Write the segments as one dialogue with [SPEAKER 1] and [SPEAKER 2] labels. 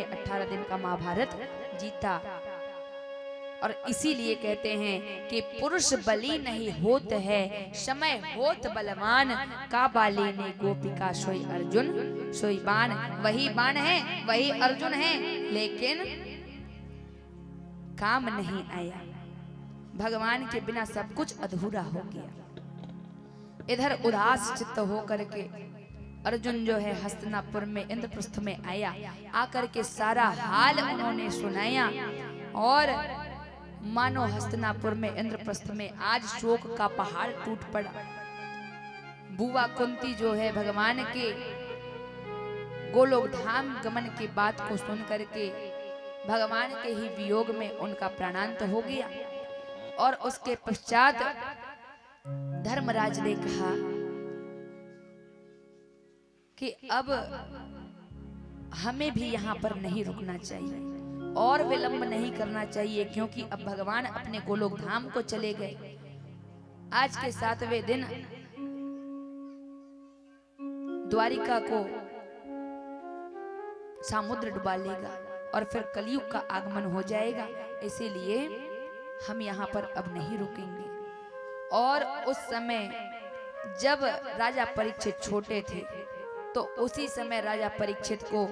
[SPEAKER 1] 18 दिन का महाभारत जीता। और इसीलिए कहते हैं कि पुरुष बली नहीं होत है, समय होत बलवान, का बाली ने गोपिका सोई अर्जुन सोई बाण। वही बाण है, वही अर्जुन है, लेकिन काम नहीं आया। भगवान के बिना सब कुछ अधूरा हो गया। इधर उदास चित्त होकर के अर्जुन जो है हस्तिनापुर में इंद्रप्रस्थ में आया। आकर के सारा हाल उन्होंने सुनाया और मानो हस्तिनापुर में इंद्रप्रस्थ में आज शोक का पहाड़ टूट पड़ा। बुआ कुंती जो है भगवान के गोलोक धाम गमन की बात को सुन करके भगवान के ही वियोग में उनका प्राणांत हो गया। और उसके पश्चात धर्मराज ने कहा कि अब हमें भी यहाँ पर नहीं रुकना चाहिए और विलंब नहीं करना चाहिए, क्योंकि अब भगवान अपने गोलोक धाम को चले गए। आज के 7वें दिन द्वारिका को समुद्र डुबा लेगा और फिर कलयुग का आगमन हो जाएगा। इसीलिए हम यहाँ पर अब नहीं रुकेंगे। और उस समय जब राजा परीक्षित छोटे थे तो उसी समय राजा परीक्षित को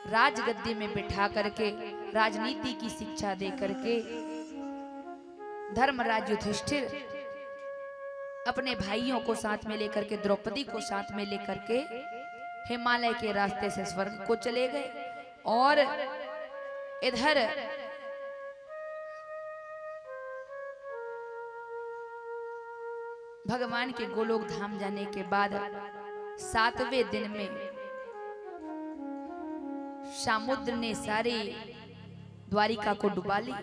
[SPEAKER 1] राजगद्दी में बिठा करके राजनीति की शिक्षा दे करके धर्मराज युधिष्ठिर अपने भाइयों को साथ में लेकर के, द्रौपदी को साथ में लेकर के हिमालय के रास्ते से स्वर्ग को चले गए। और इधर भगवान के गोलोक धाम जाने के बाद 7वें दिन में समुद्र ने सारी द्वारिका को डुबा ली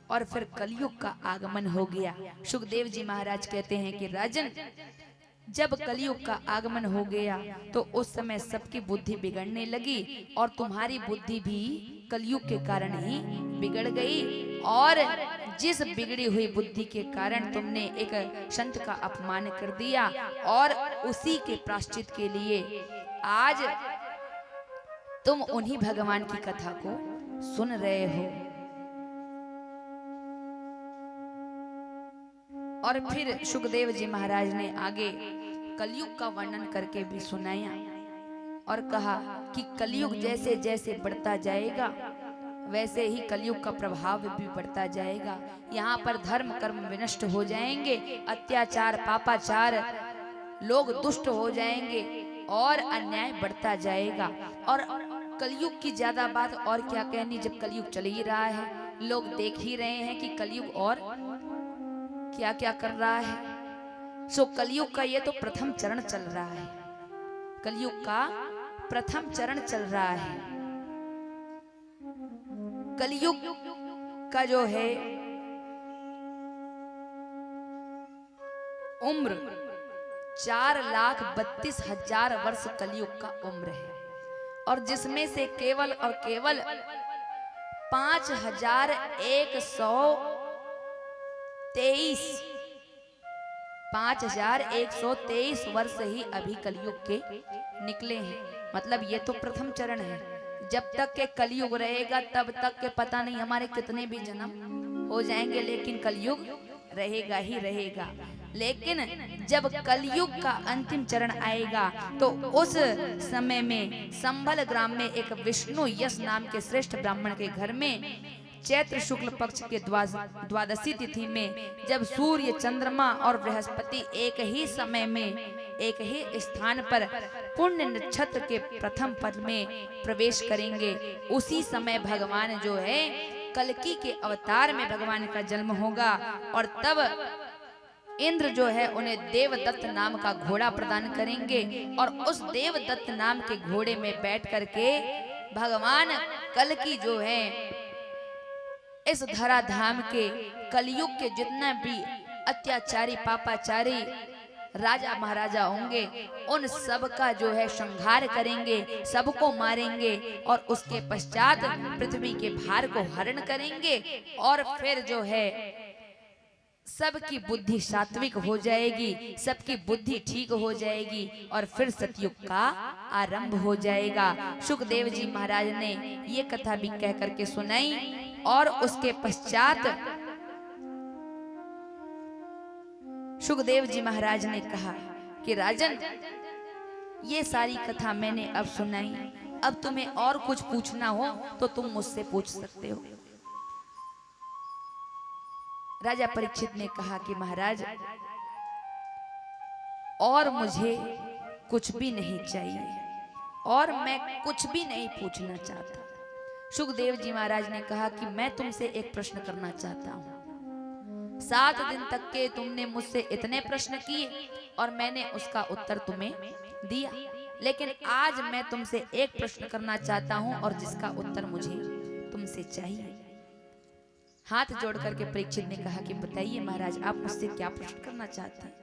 [SPEAKER 1] और फिर कलयुग का आगमन हो गया। सुखदेव जी महाराज कहते हैं कि राजन, जब कलयुग का आगमन हो गया तो उस समय सबकी बुद्धि बिगड़ने लगी और तुम्हारी बुद्धि भी कलयुग के कारण ही बिगड़ गई। और जिस बिगड़ी हुई बुद्धि के कारण तुमने एक संत का अपमान कर दिया और उसी के प्रायश्चित के लिए आज तुम उन्हीं भगवान की कथा को सुन रहे हो। और फिर सुखदेव जी महाराज ने आगे कलयुग का वर्णन करके भी सुनाया और कहा कि कलयुग जैसे जैसे बढ़ता जाएगा वैसे ही कलयुग का प्रभाव भी बढ़ता जाएगा। यहाँ पर धर्म कर्म विनष्ट हो जाएंगे, अत्याचार पापाचार, लोग दुष्ट हो जाएंगे और अन्याय बढ़ता जाएगा। और कलयुग की ज्यादा बात और क्या कहनी, जब कलयुग चल ही रहा है, लोग देख ही रहे हैं कि कलयुग और क्या क्या कर रहा है। सो कलयुग का ये तो प्रथम चरण चल रहा है, कलयुग का प्रथम चरण चल रहा है। कलयुग का जो है उम्र 4,32,000 वर्ष कलयुग का उम्र है। और जिसमें से केवल और केवल 5,123 वर्ष ही अभी कलयुग के निकले हैं। मतलब ये तो प्रथम चरण है। जब तक के कलयुग रहेगा तब तक के पता नहीं हमारे कितने भी जन्म हो जाएंगे, लेकिन कलयुग रहेगा ही रहेगा। लेकिन जब कलयुग का अंतिम चरण आएगा तो उस समय में संभल ग्राम में एक विष्णु यश नाम के श्रेष्ठ ब्राह्मण के घर में चैत्र शुक्ल पक्ष के द्वादशी तिथि में जब सूर्य, चंद्रमा और बृहस्पति एक ही समय में एक ही स्थान पर पुण्य नक्षत्र के प्रथम पद में प्रवेश करेंगे, उसी समय भगवान जो है कल्कि के अवतार में भगवान का जन्म होगा। और तब इंद्र जो है उन्हें देवदत्त नाम का घोड़ा प्रदान करेंगे और उस देवदत्त नाम के घोड़े में बैठ करके भगवान कल्कि जो है इस धरा धाम के कलयुग के जितना भी अत्याचारी पापाचारी राजा महाराजा होंगे उन सब का जो है संहार करेंगे, सबको मारेंगे और उसके पश्चात पृथ्वी के भार को हरण करेंगे और फिर जो है सबकी बुद्धि सात्विक हो जाएगी, सबकी बुद्धि ठीक हो जाएगी और फिर सतयुग का आरंभ हो जाएगा। सुखदेव जी महाराज ने ये कथा भी कह करके सुनाई और उसके पश्चात सुखदेव जी महाराज ने कहा कि राजन, ये सारी कथा मैंने अब सुनाई, अब तुम्हें और कुछ पूछना हो तो तुम मुझसे पूछ सकते हो। राजा परीक्षित ने कहा कि महाराज, और मुझे कुछ भी नहीं चाहिए और मैं कुछ भी नहीं पूछना चाहता। सुखदेव जी महाराज ने कहा कि मैं तुमसे एक प्रश्न करना चाहता हूं। 7 दिन तक के तुमने मुझसे इतने प्रश्न किए और मैंने उसका उत्तर तुम्हें दिया, लेकिन आज मैं तुमसे एक प्रश्न करना चाहता हूं और जिसका उत्तर मुझे तुमसे चाहिए। हाथ जोड़ करके परीक्षित ने कहा कि बताइए महाराज, आप मुझसे क्या प्रश्न करना चाहते हैं।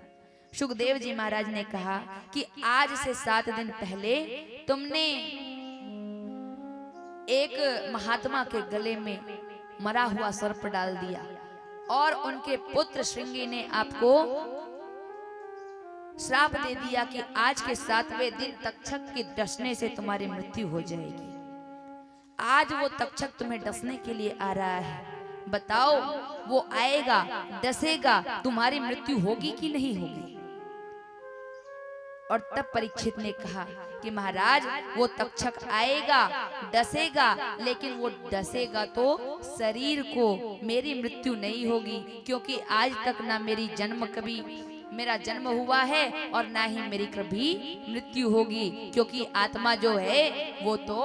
[SPEAKER 1] सुखदेव जी महाराज ने कहा कि आज से 7 दिन पहले तुमने एक महात्मा के गले में मरा हुआ सर्प डाल दिया और उनके पुत्र श्रृंगी ने आपको श्राप दे दिया कि आज के 7वें दिन तक्षक के डसने से तुम्हारी मृत्यु हो जाएगी। आज वो तक्षक तुम्हें डसने के लिए आ रहा है, बताओ वो आएगा, डसेगा, तुम्हारी मृत्यु होगी कि नहीं होगी। और तब परीक्षित ने कहा कि महाराज, वो तक्षक आएगा, डसेगा, लेकिन वो डसेगा तो शरीर को, मेरी मृत्यु नहीं होगी, क्योंकि आज तक ना मेरा जन्म हुआ है और ना ही मेरी कभी मृत्यु होगी, क्योंकि आत्मा जो है वो तो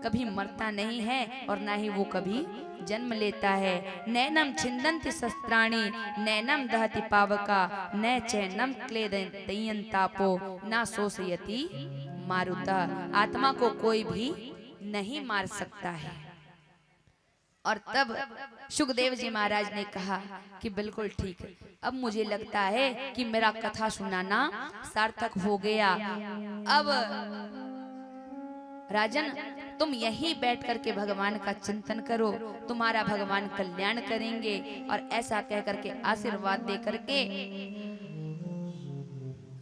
[SPEAKER 1] कभी मरता नहीं है और ना ही वो कभी जन्म लेता है। नैनम छिन्दन्ति शस्त्राणि नैनम दहति पावका न चैनम क्लेदयन्तापो न शोषयति मारुता। आत्मा को कोई भी नहीं मार सकता है। और तब सुखदेव जी महाराज ने कहा कि बिल्कुल ठीक है, अब मुझे लगता है कि मेरा कथा सुनाना सार्थक हो गया। अब राजन, तुम यहीं बैठ करके भगवान का चिंतन करो, तुम्हारा भगवान कल्याण करेंगे। और ऐसा कह करके आशीर्वाद दे करके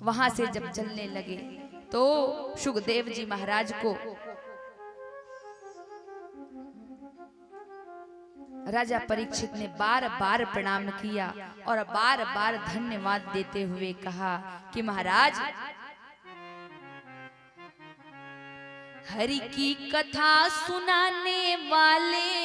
[SPEAKER 1] वहां से जब चलने लगे तो सुखदेव जी महाराज को राजा परीक्षित ने बार बार प्रणाम किया और बार बार धन्यवाद देते हुए कहा कि महाराज, हरि की कथा सुनाने वाले